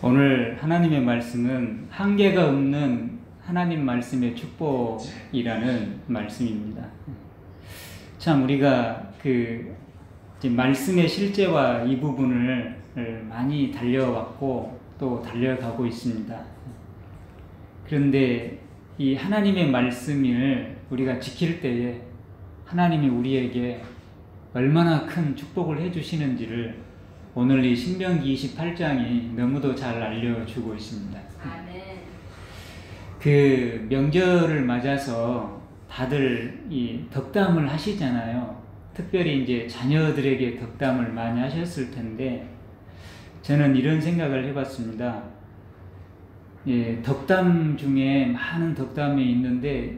오늘 하나님의 말씀은 한계가 없는 하나님 말씀의 축복이라는 말씀입니다. 참 우리가 이제 말씀의 실제와 이 부분을 많이 달려왔고 또 달려가고 있습니다. 그런데 이 하나님의 말씀을 우리가 지킬 때에 하나님이 우리에게 얼마나 큰 축복을 해주시는지를 오늘 이 신명기 28장이 너무도 잘 알려주고 있습니다. 아멘. 그 명절을 맞아서 다들 이 덕담을 하시잖아요. 특별히 이제 자녀들에게 덕담을 많이 하셨을 텐데, 저는 이런 생각을 해봤습니다. 예, 덕담 중에 많은 덕담이 있는데,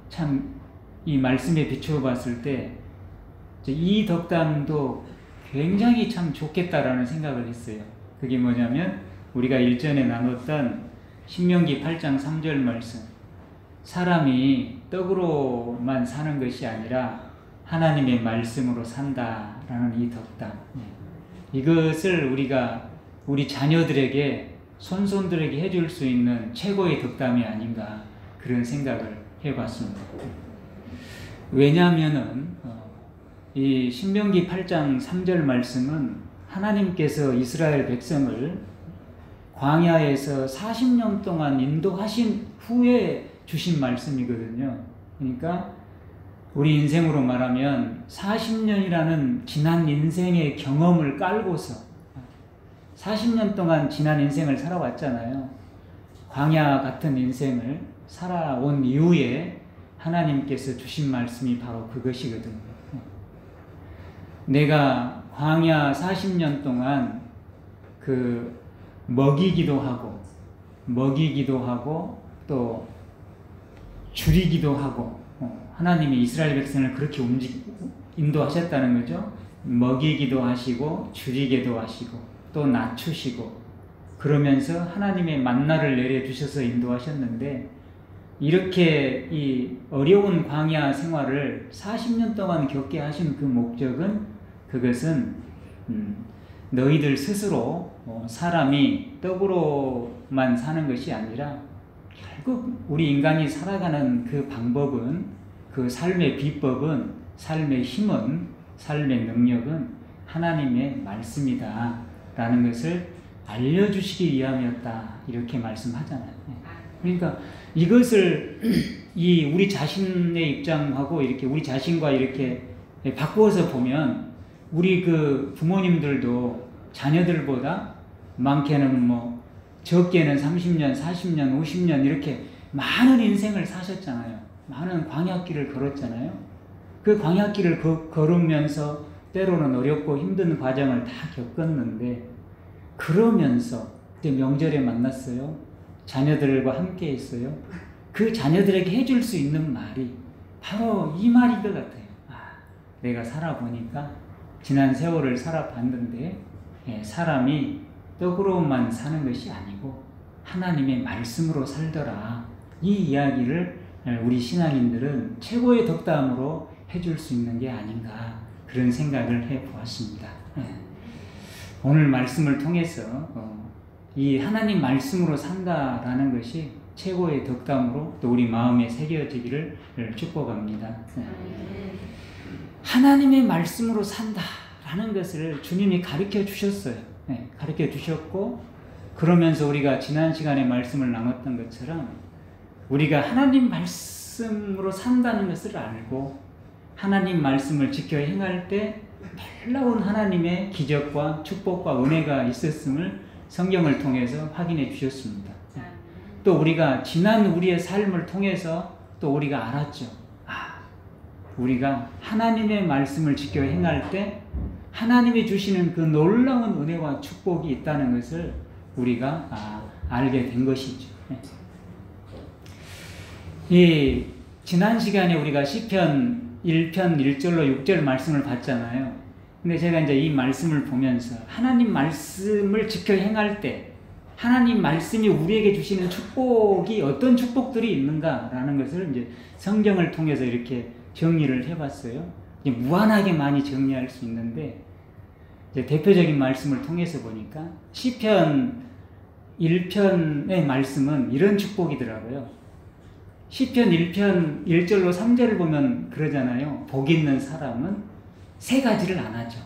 참 이 말씀에 비추어 봤을 때, 이 덕담도 굉장히 참 좋겠다라는 생각을 했어요. 그게 뭐냐면 우리가 일전에 나눴던 신명기 8장 3절 말씀, 사람이 떡으로만 사는 것이 아니라 하나님의 말씀으로 산다라는 이 덕담, 이것을 우리가 우리 자녀들에게 손손들에게 해줄 수 있는 최고의 덕담이 아닌가, 그런 생각을 해봤습니다. 왜냐하면은 이 신명기 8장 3절 말씀은 하나님께서 이스라엘 백성을 광야에서 40년 동안 인도하신 후에 주신 말씀이거든요. 그러니까 우리 인생으로 말하면 40년이라는 지난 인생의 경험을 깔고서 40년 동안 지난 인생을 살아왔잖아요. 광야 같은 인생을 살아온 이후에 하나님께서 주신 말씀이 바로 그것이거든요. 내가 광야 40년 동안 먹이기도 하고 또 줄이기도 하고, 하나님이 이스라엘 백성을 그렇게 인도하셨다는 거죠. 먹이기도 하시고 줄이기도 하시고 또 낮추시고, 그러면서 하나님의 만나를 내려주셔서 인도하셨는데, 이렇게 이 어려운 광야 생활을 40년 동안 겪게 하신 그 목적은, 그것은 너희들 스스로 사람이 떡으로만 사는 것이 아니라 결국 우리 인간이 살아가는 그 방법은, 그 삶의 비법은, 삶의 힘은, 삶의 능력은 하나님의 말씀이다 라는 것을 알려주시기 위함이었다, 이렇게 말씀하잖아요. 그러니까 이것을 우리 자신의 입장하고 이렇게 우리 자신과 이렇게 바꾸어서 보면, 우리 그 부모님들도 자녀들보다 많게는 적게는 30년, 40년, 50년 이렇게 많은 인생을 사셨잖아요. 많은 광야길을 걸었잖아요. 그 광야길을 걸으면서 때로는 어렵고 힘든 과정을 다 겪었는데, 그러면서 그때 명절에 만났어요. 자녀들과 함께 했어요. 그 자녀들에게 해줄 수 있는 말이 바로 이 말인 것 같아요. 내가 살아보니까, 지난 세월을 살아봤는데, 사람이 떡으로만 사는 것이 아니고 하나님의 말씀으로 살더라. 이 이야기를 우리 신앙인들은 최고의 덕담으로 해줄 수 있는 게 아닌가, 그런 생각을 해보았습니다. 오늘 말씀을 통해서 이 하나님 말씀으로 산다라는 것이 최고의 덕담으로 또 우리 마음에 새겨지기를 축복합니다. 하나님의 말씀으로 산다라는 것을 주님이 가르쳐 주셨어요. 가르쳐 주셨고, 그러면서 우리가 지난 시간에 말씀을 나눴던 것처럼 우리가 하나님 말씀으로 산다는 것을 알고 하나님 말씀을 지켜 행할 때 놀라운 하나님의 기적과 축복과 은혜가 있었음을 성경을 통해서 확인해 주셨습니다. 또 우리가 지난 우리의 삶을 통해서 또 우리가 알았죠. 우리가 하나님의 말씀을 지켜 행할 때 하나님이 주시는 그 놀라운 은혜와 축복이 있다는 것을 우리가 알게 된 것이죠. 이 지난 시간에 우리가 시편 1편 1절로 6절 말씀을 봤잖아요. 근데 제가 이제 이 말씀을 보면서 하나님 말씀을 지켜 행할 때 하나님 말씀이 우리에게 주시는 축복이 어떤 축복들이 있는가라는 것을 이제 성경을 통해서 이렇게 정리를 해봤어요. 이제 무한하게 많이 정리할 수 있는데, 이제 대표적인 말씀을 통해서 보니까 시편 1편의 말씀은 이런 축복이더라고요. 시편 1편 1절로 3절을 보면 그러잖아요. 복 있는 사람은 세 가지를 안 하죠.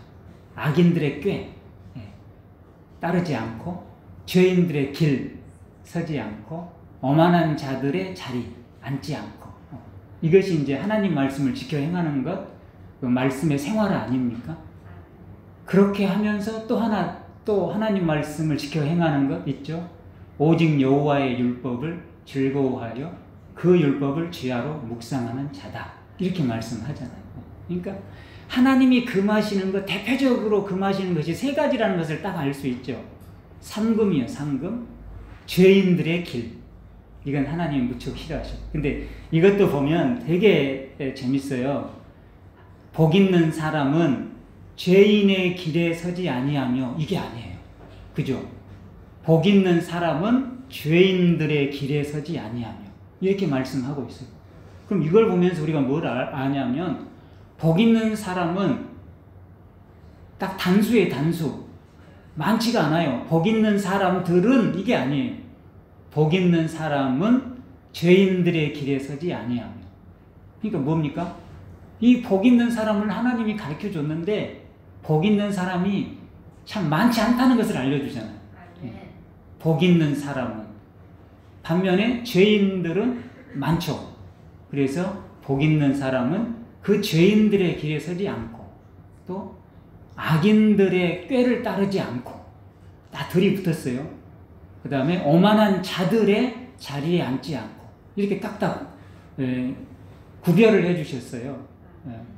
악인들의 꾀 따르지 않고, 죄인들의 길 서지 않고, 오만한 자들의 자리 앉지 않고. 이것이 이제 하나님 말씀을 지켜 행하는 것, 그 말씀의 생활 아닙니까? 그렇게 하면서 또 하나님 말씀을 지켜 행하는 것 있죠. 오직 여호와의 율법을 즐거워하여 그 율법을 주야로 묵상하는 자다. 이렇게 말씀하잖아요. 그러니까 하나님이 금하시는 것, 대표적으로 금하시는 것이 세 가지라는 것을 딱 알 수 있죠. 상금이요, 상금. 죄인들의 길. 이건 하나님이 무척 싫어하셔. 근데 이것도 보면 되게 재밌어요. 복 있는 사람은 죄인의 길에 서지 아니하며, 이게 아니에요. 그죠? 복 있는 사람은 죄인들의 길에 서지 아니하며, 이렇게 말씀하고 있어요. 그럼 이걸 보면서 우리가 뭘 아냐면, 복 있는 사람은 딱 단수의 단수. 많지가 않아요. 복 있는 사람들은 이게 아니에요. 복 있는 사람은 죄인들의 길에 서지 아니하며. 그러니까 뭡니까? 이 복 있는 사람을 하나님이 가르쳐 줬는데 복 있는 사람이 참 많지 않다는 것을 알려주잖아요. 복 있는 사람은. 반면에 죄인들은 많죠. 그래서 복 있는 사람은 그 죄인들의 길에 서지 않고, 또 악인들의 꾀를 따르지 않고, 다 들이붙었어요. 그 다음에 오만한 자들의 자리에 앉지 않고, 이렇게 딱딱 구별을 해주셨어요.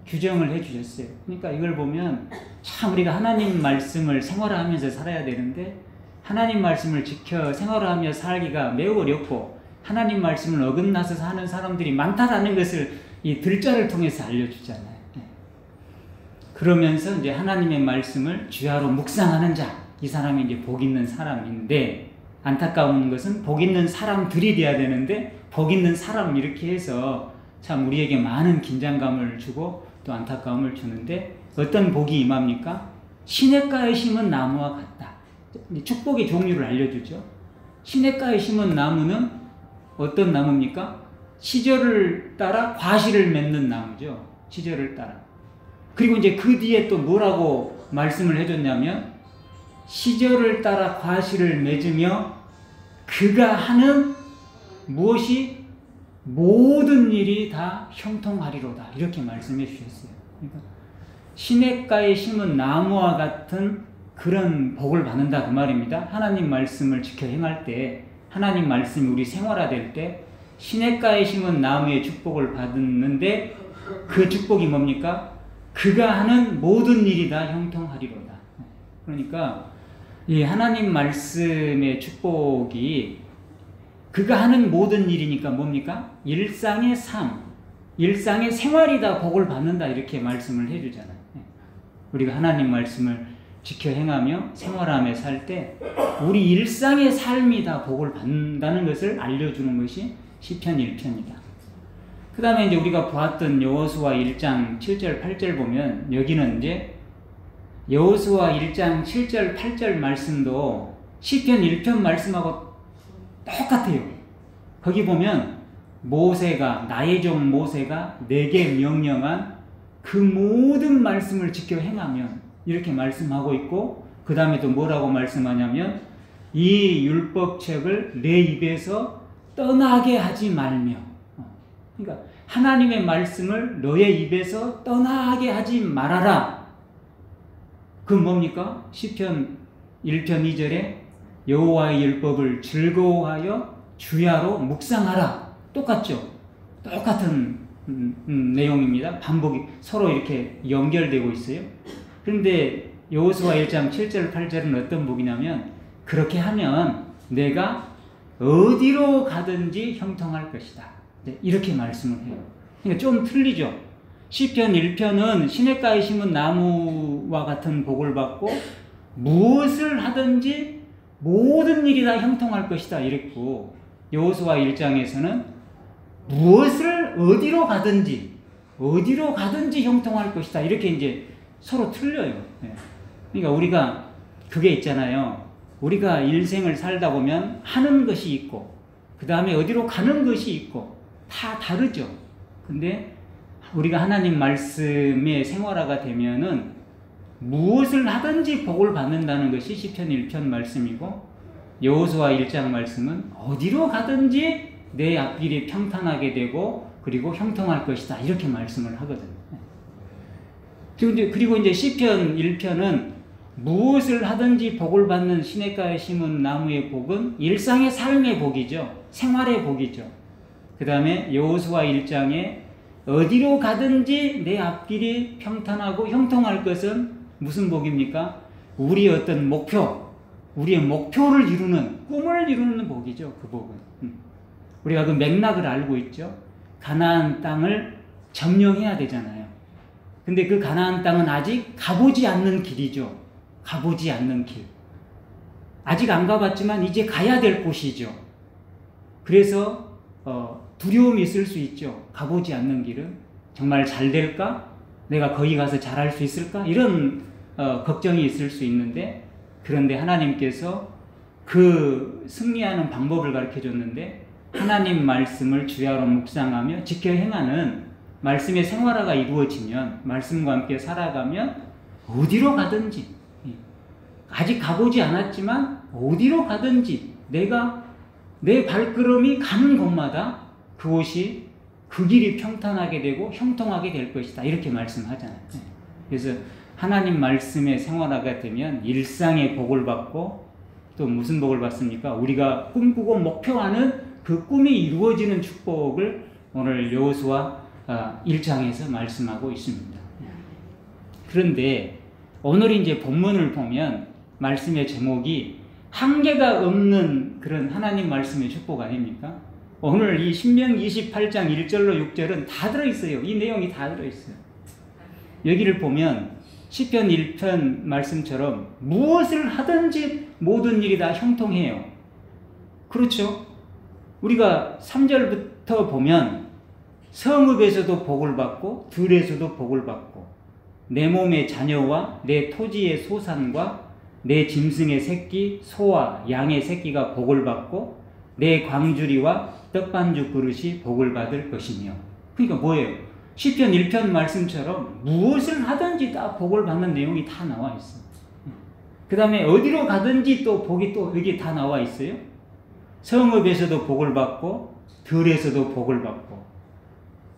규정을 해주셨어요. 그러니까 이걸 보면 참 우리가 하나님 말씀을 생활하면서 살아야 되는데, 하나님 말씀을 지켜 생활하며 살기가 매우 어렵고, 하나님 말씀을 어긋나서 사는 사람들이 많다라는 것을 이 들자를 통해서 알려주잖아요. 그러면서 이제 하나님의 말씀을 주야로 묵상하는 자, 이 사람이 이제 복 있는 사람인데, 안타까운 것은 복 있는 사람들이 돼야 되는데 복 있는 사람 이렇게 해서 참 우리에게 많은 긴장감을 주고 또 안타까움을 주는데, 어떤 복이 임합니까? 시냇가에 심은 나무와 같다. 축복의 종류를 알려주죠. 시냇가에 심은 나무는 어떤 나무입니까? 시절을 따라 과실을 맺는 나무죠. 시절을 따라. 그리고 이제 그 뒤에 또 뭐라고 말씀을 해줬냐면, 시절을 따라 과실을 맺으며 그가 하는 무엇이 모든 일이 다 형통하리로다. 이렇게 말씀해 주셨어요. 그러니까 시냇가에 심은 나무와 같은 그런 복을 받는다 그 말입니다. 하나님 말씀을 지켜 행할 때, 하나님 말씀이 우리 생활화될 때 시냇가에 심은 나무의 축복을 받았는데, 그 축복이 뭡니까? 그가 하는 모든 일이 다 형통하리로다. 그러니까 이 하나님 말씀의 축복이 그가 하는 모든 일이니까 뭡니까? 일상의 삶, 일상의 생활이 다 복을 받는다, 이렇게 말씀을 해주잖아요. 우리가 하나님 말씀을 지켜 행하며 생활하며 살 때 우리 일상의 삶이 다 복을 받는다는 것을 알려주는 것이 시편 1편이다. 그 다음에 이제 우리가 보았던 여호수아 1장 7절 8절 보면, 여기는 이제 여호수아 1장 7절 8절 말씀도 시편 1편 말씀하고 똑같아요. 거기 보면 모세가, 나의 종 모세가 내게 명령한 그 모든 말씀을 지켜 행하면, 이렇게 말씀하고 있고, 그 다음에 또 뭐라고 말씀하냐면, 이 율법책을 내 입에서 떠나게 하지 말며. 그러니까 하나님의 말씀을 너의 입에서 떠나게 하지 말아라. 그건 뭡니까? 시편 1편 2절에 여호와의 율법을 즐거워하여 주야로 묵상하라. 똑같죠? 똑같은 내용입니다. 반복이 서로 이렇게 연결되고 있어요. 그런데 여호수아 1장 7절 8절은 어떤 복이냐면, 그렇게 하면 내가 어디로 가든지 형통할 것이다. 이렇게 말씀을 해요. 그러니까 좀 틀리죠. 시편 1편은 시냇가에 심은 나무와 같은 복을 받고 무엇을 하든지 모든 일이 다 형통할 것이다 이랬고, 여호수아 1장에서는 무엇을 어디로 가든지 형통할 것이다, 이렇게 이제 서로 틀려요. 그러니까 우리가 그게 있잖아요. 우리가 일생을 살다 보면 하는 것이 있고 그 다음에 어디로 가는 것이 있고 다 다르죠. 근데 우리가 하나님 말씀의 생활화가 되면은 무엇을 하든지 복을 받는다는 것이 시편 1편 말씀이고 여호수아 1장 말씀은 어디로 가든지 내 앞길이 평탄하게 되고 그리고 형통할 것이다 이렇게 말씀을 하거든요. 그리고 이제 시편 1편은 무엇을 하든지 복을 받는 시냇가에 심은 나무의 복은 일상의 삶의 복이죠. 생활의 복이죠. 그 다음에 여호수아 1장에 어디로 가든지 내 앞길이 평탄하고 형통할 것은 무슨 복입니까? 우리의 어떤 목표, 우리의 목표를 이루는, 꿈을 이루는 복이죠. 그 복은. 우리가 그 맥락을 알고 있죠. 가나안 땅을 점령해야 되잖아요. 근데 그 가나안 땅은 아직 가보지 않는 길이죠. 가보지 않는 길. 아직 안 가봤지만 이제 가야 될 곳이죠. 그래서 두려움이 있을 수 있죠. 가보지 않는 길은 정말 잘 될까? 내가 거기 가서 잘할 수 있을까? 이런 걱정이 있을 수 있는데 그런데 하나님께서 그 승리하는 방법을 가르쳐 줬는데 하나님 말씀을 주야로 묵상하며 지켜 행하는 말씀의 생활화가 이루어지면 말씀과 함께 살아가면 어디로 가든지 아직 가보지 않았지만 어디로 가든지 내가 내 발걸음이 가는 곳마다 그곳이 그 길이 평탄하게 되고 형통하게 될 것이다 이렇게 말씀하잖아요. 그래서 하나님 말씀의 생활화가 되면 일상의 복을 받고 또 무슨 복을 받습니까? 우리가 꿈꾸고 목표하는 그 꿈이 이루어지는 축복을 오늘 여호수아 1장에서 말씀하고 있습니다. 그런데 오늘 이제 본문을 보면 말씀의 제목이 한계가 없는 그런 하나님 말씀의 축복 아닙니까? 오늘 이 신명기 28장 1절로 6절은 다 들어있어요. 이 내용이 다 들어있어요. 여기를 보면 시편 1편 말씀처럼 무엇을 하든지 모든 일이 다 형통해요. 그렇죠? 우리가 3절부터 보면 성읍에서도 복을 받고 들에서도 복을 받고 내 몸의 자녀와 내 토지의 소산과 내 짐승의 새끼 소와 양의 새끼가 복을 받고 내 광주리와 떡반죽 그릇이 복을 받을 것이며 그러니까 뭐예요? 시편 1편 말씀처럼 무엇을 하든지 다 복을 받는 내용이 다 나와 있어요. 그 다음에 어디로 가든지 또 복이 또 여기 다 나와 있어요. 성읍에서도 복을 받고 들에서도 복을 받고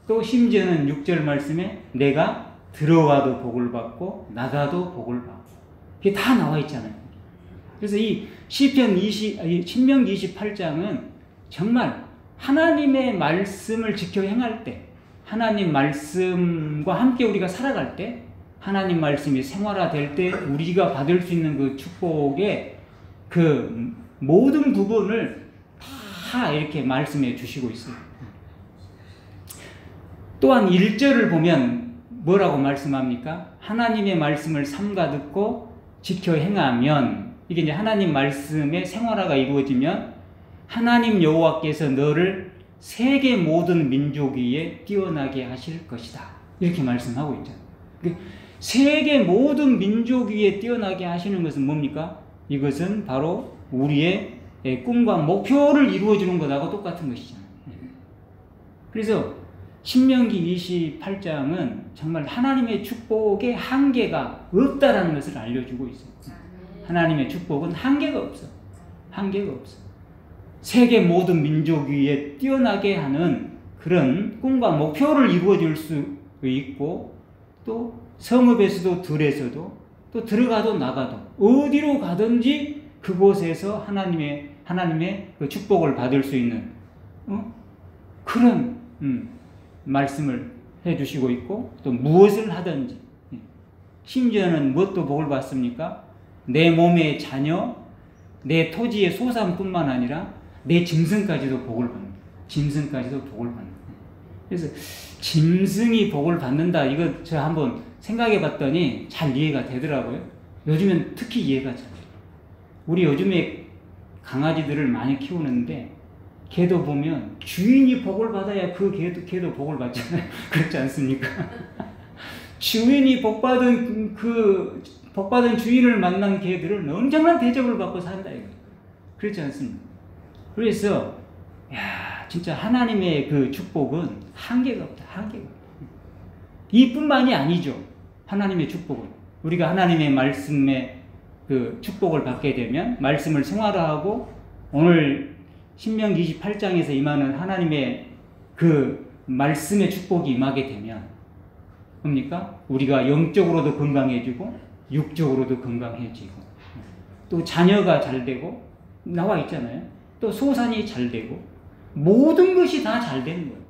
또 심지어는 6절 말씀에 내가 들어와도 복을 받고 나가도 복을 받고 이게 다 나와 있잖아요. 그래서 이 신명기 28장은 정말 하나님의 말씀을 지켜 행할 때 하나님 말씀과 함께 우리가 살아갈 때 하나님 말씀이 생활화될 때 우리가 받을 수 있는 그 축복의 그 모든 부분을 다 이렇게 말씀해 주시고 있어요. 또한 1절을 보면 뭐라고 말씀합니까? 하나님의 말씀을 삼가 듣고 지켜 행하면 이게 이제 하나님 말씀의 생활화가 이루어지면 하나님 여호와께서 너를 세계 모든 민족 위에 뛰어나게 하실 것이다. 이렇게 말씀하고 있잖아요. 세계 모든 민족 위에 뛰어나게 하시는 것은 뭡니까? 이것은 바로 우리의 꿈과 목표를 이루어주는 것하고 똑같은 것이잖아요. 그래서 신명기 28장은 정말 하나님의 축복의 한계가 없다라는 것을 알려주고 있어요. 하나님의 축복은 한계가 없어. 한계가 없어. 세계 모든 민족 위에 뛰어나게 하는 그런 꿈과 목표를 이루어줄 수 있고 또 성읍에서도 들에서도 또 들어가도 나가도 어디로 가든지 그곳에서 하나님의 그 축복을 받을 수 있는 그런 말씀을 해주시고 있고 또 무엇을 하든지 심지어는 무엇도 복을 받습니까? 내 몸의 자녀, 내 토지의 소산뿐만 아니라 내 짐승까지도 복을 받는다. 짐승까지도 복을 받는다. 그래서 짐승이 복을 받는다. 이거 제가 한번 생각해 봤더니 잘 이해가 되더라고요. 요즘엔 특히 이해가 잘 돼요. 우리 요즘에 강아지들을 많이 키우는데 개도 보면 주인이 복을 받아야 그 개도 복을 받잖아요. 그렇지 않습니까? 주인이 복 받은 그 복받은 주인을 만난 개들은 엄청난 대접을 받고 산다 이거. 그렇지 않습니까? 그래서 야, 진짜 하나님의 그 축복은 한계가 없다. 한계가 없다. 이뿐만이 아니죠. 하나님의 축복은 우리가 하나님의 말씀에 그 축복을 받게 되면 말씀을 생활화하고 오늘 신명기 28장에서 임하는 하나님의 그 말씀의 축복이 임하게 되면 뭡니까? 우리가 영적으로도 건강해지고 육적으로도 건강해지고 또 자녀가 잘 되고 나와 있잖아요. 또 소산이 잘 되고 모든 것이 다 잘 되는 거예요.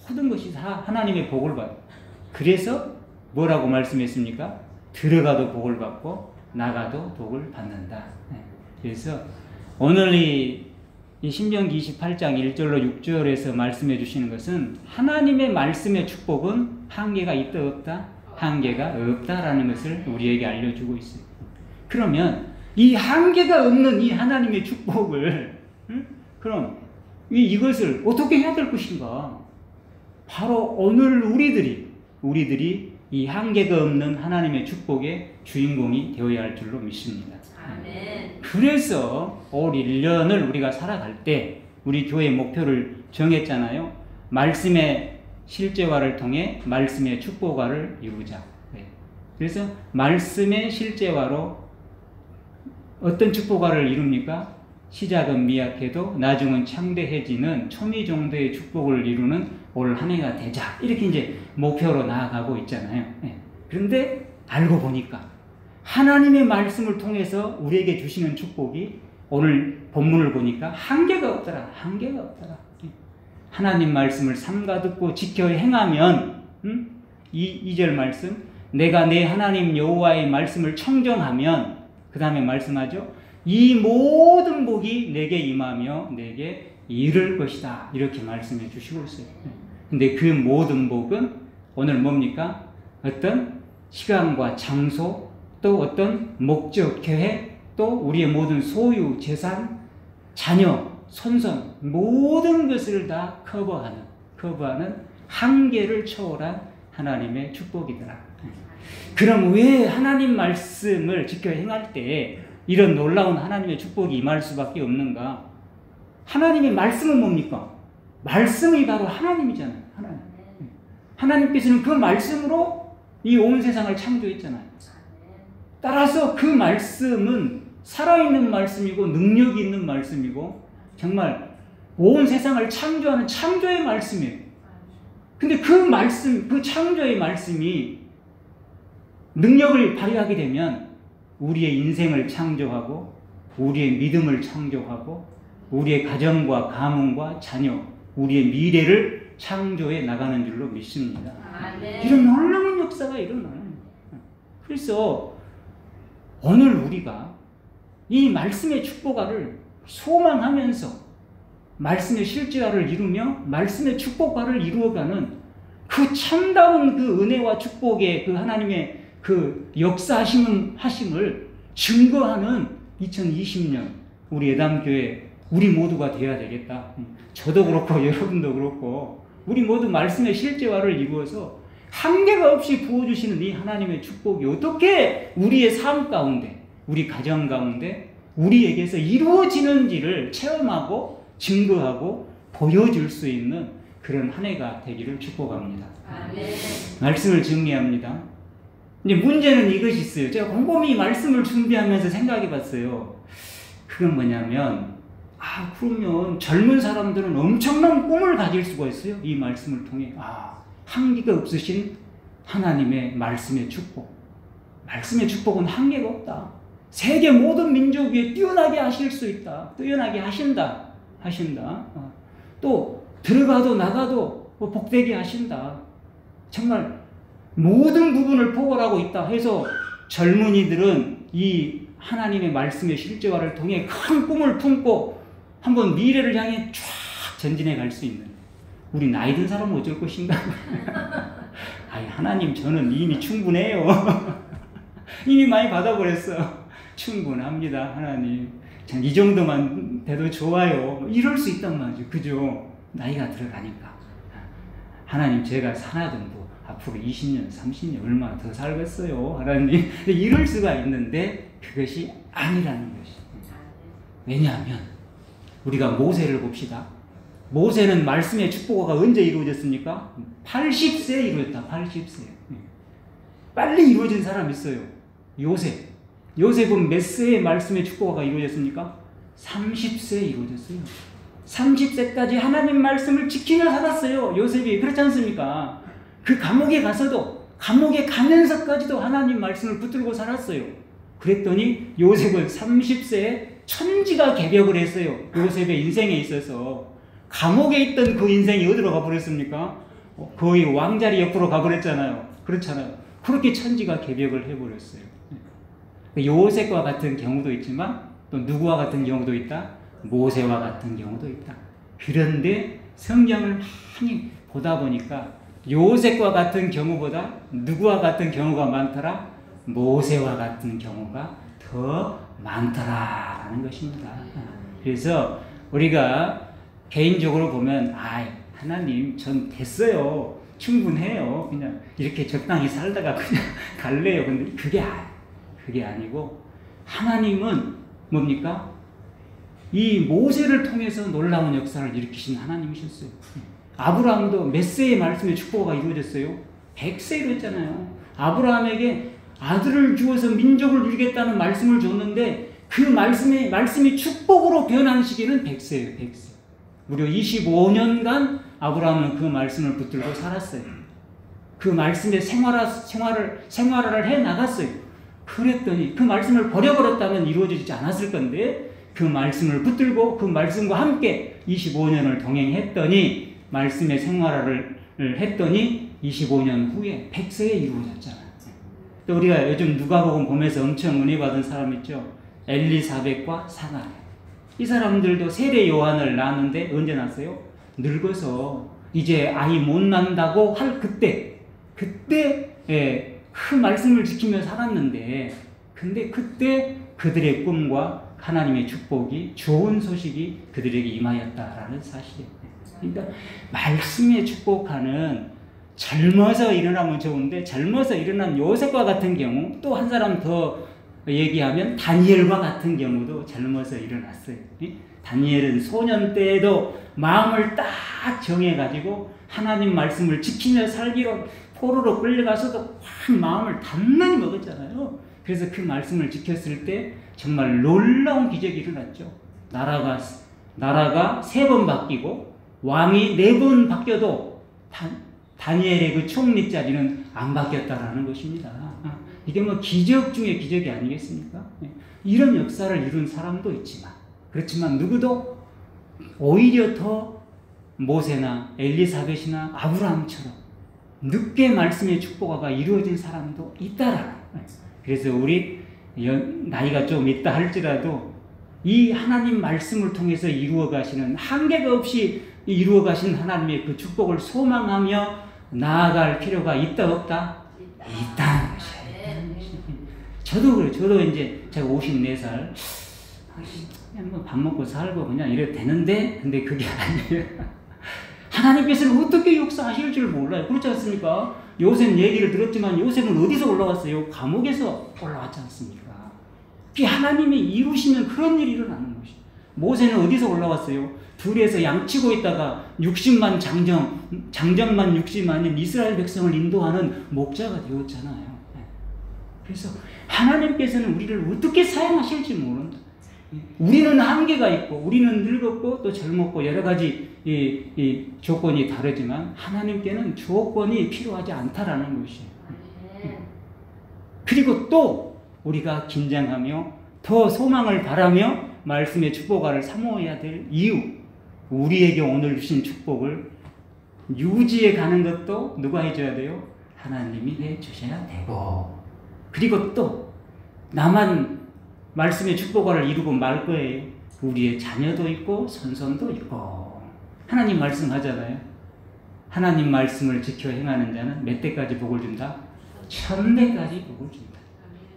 모든 것이 다 하나님의 복을 받아요. 그래서 뭐라고 말씀했습니까? 들어가도 복을 받고 나가도 복을 받는다. 그래서 오늘 이 신명기 28장 1절로 6절에서 말씀해 주시는 것은 하나님의 말씀의 축복은 한계가 있다 없다? 한계가 없다라는 것을 우리에게 알려주고 있어요. 그러면 이 한계가 없는 이 하나님의 축복을 그럼 이것을 어떻게 해야 될 것인가? 바로 오늘 우리들이 이 한계가 없는 하나님의 축복의 주인공이 되어야 할 줄로 믿습니다. 아멘. 그래서 올 1년을 우리가 살아갈 때 우리 교회 목표를 정했잖아요. 말씀의 실제화를 통해 말씀의 축복화를 이루자. 그래서 말씀의 실제화로 어떤 축복화를 이룹니까? 시작은 미약해도 나중은 창대해지는 초미 정도의 축복을 이루는 올 한 해가 되자. 이렇게 이제 목표로 나아가고 있잖아요. 그런데 알고 보니까 하나님의 말씀을 통해서 우리에게 주시는 축복이 오늘 본문을 보니까 한계가 없더라. 한계가 없더라. 하나님 말씀을 삼가 듣고 지켜 행하면 2절 말씀 내가 내 하나님 여호와의 말씀을 청정하면 그 다음에 말씀하죠. 이 모든 복이 내게 임하며 내게 이를 것이다. 이렇게 말씀해 주시고 있어요. 근데 그 모든 복은 오늘 뭡니까? 어떤 시간과 장소 또 어떤 목적, 계획 또 우리의 모든 소유, 재산, 자녀, 손손 모든 것을 다 커버하는 한계를 초월한 하나님의 축복이더라. 그럼 왜 하나님 말씀을 지켜 행할 때 이런 놀라운 하나님의 축복이 임할 수밖에 없는가? 하나님의 말씀은 뭡니까? 말씀이 바로 하나님이잖아요. 하나님께서는 그 말씀으로 이 온 세상을 창조했잖아요. 따라서 그 말씀은 살아있는 말씀이고 능력이 있는 말씀이고 정말 온 세상을 창조하는 창조의 말씀이에요. 근데 그 말씀, 그 창조의 말씀이 능력을 발휘하게 되면 우리의 인생을 창조하고 우리의 믿음을 창조하고 우리의 가정과 가문과 자녀, 우리의 미래를 창조해 나가는 줄로 믿습니다. 이런 놀라운 역사가 일어나요. 그래서 오늘 우리가 이 말씀의 축복화를 소망하면서 말씀의 실제화를 이루며 말씀의 축복화를 이루어가는 그 참다운 그 은혜와 축복의 그 하나님의 그 역사하심을 증거하는 2020년 우리 예담교회 우리 모두가 되어야 되겠다. 저도 그렇고 여러분도 그렇고 우리 모두 말씀의 실제화를 이루어서 한계가 없이 부어주시는 이 하나님의 축복이 어떻게 우리의 삶 가운데 우리 가정 가운데 우리에게서 이루어지는지를 체험하고 증거하고 보여줄 수 있는 그런 한 해가 되기를 축복합니다. 아멘. 말씀을 정리합니다. 이제 문제는 이것이 있어요. 제가 곰곰이 말씀을 준비하면서 생각해 봤어요. 그건 뭐냐면 그러면 젊은 사람들은 엄청난 꿈을 가질 수가 있어요. 이 말씀을 통해. 한계가 없으신 하나님의 말씀의 축복. 말씀의 축복은 한계가 없다. 세계 모든 민족 위에 뛰어나게 하실 수 있다. 뛰어나게 하신다. 또 들어가도 나가도 복되게 하신다. 정말 모든 부분을 포괄하고 있다 해서 젊은이들은 이 하나님의 말씀의 실제화를 통해 큰 꿈을 품고 한번 미래를 향해 쫙 전진해 갈 수 있는 우리 나이 든 사람은 어쩔 것인가? 하나님 저는 이미 충분해요. 이미 많이 받아버렸어. 충분합니다. 하나님 이 정도만 돼도 좋아요. 이럴 수 있단 말이죠. 그죠? 나이가 들어가니까 하나님 제가 산하등부 앞으로 20년, 30년 얼마나 더 살겠어요, 하나님. 이럴 수가 있는데 그것이 아니라는 것이. 왜냐하면 우리가 모세를 봅시다. 모세는 말씀의 축복가 언제 이루어졌습니까? 80세에 이루어졌다. 80세. 빨리 이루어진 사람 있어요. 요셉. 요셉은 몇 세에 말씀의 축복가 이루어졌습니까? 30세에 이루어졌어요. 30세까지 하나님 말씀을 지키며 살았어요. 요셉이. 그렇지 않습니까? 그 감옥에 가서도, 감옥에 가면서까지도 하나님 말씀을 붙들고 살았어요. 그랬더니 요셉은 30세에 천지가 개벽을 했어요. 요셉의 인생에 있어서. 감옥에 있던 그 인생이 어디로 가버렸습니까? 거의 왕자리 옆으로 가버렸잖아요. 그렇잖아요. 그렇게 천지가 개벽을 해버렸어요. 요셉과 같은 경우도 있지만 또 누구와 같은 경우도 있다? 모세와 같은 경우도 있다. 그런데 성경을 많이 보다 보니까 요셉과 같은 경우보다 누구와 같은 경우가 많더라? 모세와 같은 경우가 더 많더라라는 것입니다. 그래서 우리가 개인적으로 보면 하나님 전 됐어요. 충분해요. 그냥 이렇게 적당히 살다가 그냥 갈래요. 근데 그게 아니고 하나님은 뭡니까? 이 모세를 통해서 놀라운 역사를 일으키신 하나님이셨어요. 아브라함도 몇 세의 말씀의 축복가 이루어졌어요? 100세 이루어졌잖아요. 아브라함에게 아들을 주어서 민족을 누리겠다는 말씀을 줬는데 그 말씀이 축복으로 변한 시기는 100세예요. 100세. 무려 25년간 아브라함은 그 말씀을 붙들고 살았어요. 그 말씀에 생활을 해 나갔어요. 그랬더니 그 말씀을 버려버렸다면 이루어지지 않았을 건데 그 말씀을 붙들고 그 말씀과 함께 25년을 동행했더니 말씀의 생활을 했더니 25년 후에 100세에 이루어졌잖아요. 또 우리가 요즘 누가복음 보면서 엄청 은혜 받은 사람 있죠. 엘리사벳과 사가랴. 이 사람들도 세례 요한을 낳았는데 언제 낳았어요? 늙어서 이제 아이 못 낳는다고 할 그때 그 말씀을 지키며 살았는데 근데 그때 그들의 꿈과 하나님의 축복이 좋은 소식이 그들에게 임하였다라는 사실이에요. 그러니까 말씀의 축복하는 젊어서 일어나면 좋은데 젊어서 일어난 요셉과 같은 경우 또 한 사람 더 얘기하면 다니엘과 같은 경우도 젊어서 일어났어요. 다니엘은 소년 때에도 마음을 딱 정해가지고 하나님 말씀을 지키며 살기로 포로로 끌려가서도 확 마음을 단단히 먹었잖아요. 그래서 그 말씀을 지켰을 때 정말 놀라운 기적이 일어났죠. 나라가 3번 바뀌고 왕이 4번 바뀌어도 다니엘의 그 총리 자리는 안 바뀌었다라는 것입니다. 이게 뭐 기적 중에 기적이 아니겠습니까? 이런 역사를 이룬 사람도 있지만 그렇지만 누구도 오히려 더 모세나 엘리사벳이나 아브라함처럼 늦게 말씀의 축복화가 이루어진 사람도 있다라는 거예요. 그래서 우리 나이가 좀 있다 할지라도 이 하나님 말씀을 통해서 이루어 가시는 한계가 없이 이루어 가신 하나님의 그 축복을 소망하며 나아갈 필요가 있다 없다? 있다는 것이에요. 저도 그래요. 저도 이제 제가 54살 그냥 뭐 밥 먹고 살고 그냥 이래도 되는데 근데 그게 아니에요. 하나님께서는 어떻게 역사하실 줄 몰라요. 그렇지 않습니까? 요셉 얘기를 들었지만 요셉은 어디서 올라왔어요? 감옥에서 올라왔지 않습니까? 그 하나님이 이루시면 그런 일이 일어나는 것이에요. 모세는 어디서 올라왔어요? 둘에서 양치고 있다가 60만 장정만 60만인 이스라엘 백성을 인도하는 목자가 되었잖아요. 그래서 하나님께서는 우리를 어떻게 사용하실지 모른다. 우리는 한계가 있고 우리는 늙었고 또 젊었고 여러 가지 이 조건이 다르지만 하나님께는 조건이 필요하지 않다라는 것이에요. 그리고 또 우리가 긴장하며 더 소망을 바라며 말씀의 축복을 사모해야 될 이유, 우리에게 오늘 주신 축복을 유지해 가는 것도 누가 해줘야 돼요? 하나님이 해주셔야 되고, 그리고 또 나만 말씀의 축복을 이루고 말 거예요. 우리의 자녀도 있고 선손도 있고. 하나님 말씀하잖아요. 하나님 말씀을 지켜 행하는 자는 몇 대까지 복을 준다? 1000대까지 복을 준다.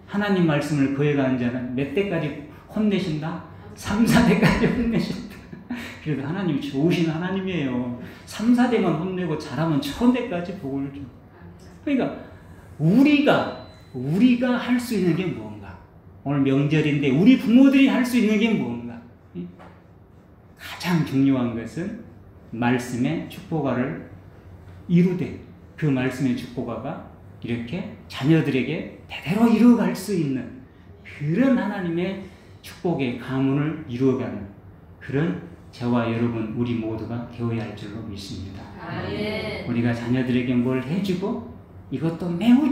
하나님 말씀을 거역하는 자는 몇 대까지 혼내신다? 3, 4대까지 혼내신다. 그래도 하나님이 좋으신 하나님이에요. 3, 4대만 혼내고 잘하면 1000대까지 복을 줘. 그러니까 우리가 할 수 있는 게 뭔가? 오늘 명절인데 우리 부모들이 할 수 있는 게 뭔가? 가장 중요한 것은 말씀의 축복화를 이루되 그 말씀의 축복화가 이렇게 자녀들에게 대대로 이루어갈 수 있는 그런 하나님의 축복의 가문을 이루어가는 그런 저와 여러분 우리 모두가 되어야 할 줄로 믿습니다. 우리가 자녀들에게 뭘 해주고 이것도 매우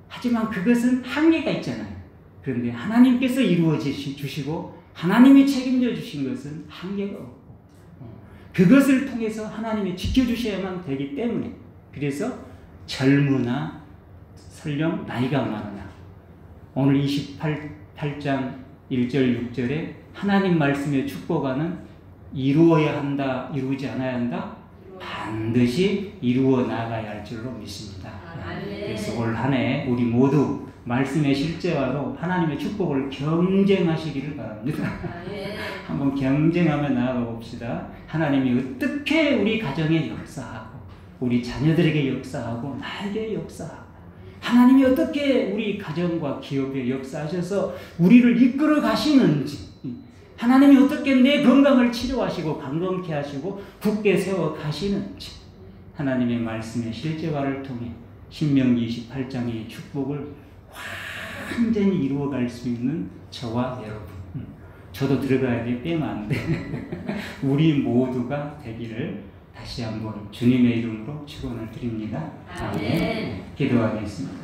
하지만 그것은 한계가 있잖아요. 그런데 하나님께서 이루어 주시고 하나님이 책임져 주신 것은 한계가 없고 그것을 통해서 하나님이 지켜주셔야만 되기 때문에 그래서 젊으나 설령 나이가 많으나 오늘 28장 1절 6절에 하나님 말씀의 축복하는 이루어야 한다, 이루지 않아야 한다? 반드시 이루어 나가야 할 줄로 믿습니다. 그래서 올 한 해 우리 모두 말씀의 실제화로 하나님의 축복을 경쟁하시기를 바랍니다. 한번 경쟁하며 나아가 봅시다. 하나님이 어떻게 우리 가정에 역사하고 우리 자녀들에게 역사하고 나에게 역사하고 하나님이 어떻게 우리 가정과 기업에 역사하셔서 우리를 이끌어 가시는지 하나님이 어떻게 내 건강을 치료하시고 강건케 하시고 굳게 세워 가시는지 하나님의 말씀의 실제화를 통해 신명기 28장의 축복을 완전히 이루어갈 수 있는 저와 여러분 저도 들어가야 돼 빼면 안 돼 우리 모두가 되기를 다시 한번 주님의 이름으로 축원을 드립니다. 아멘. 기도하겠습니다.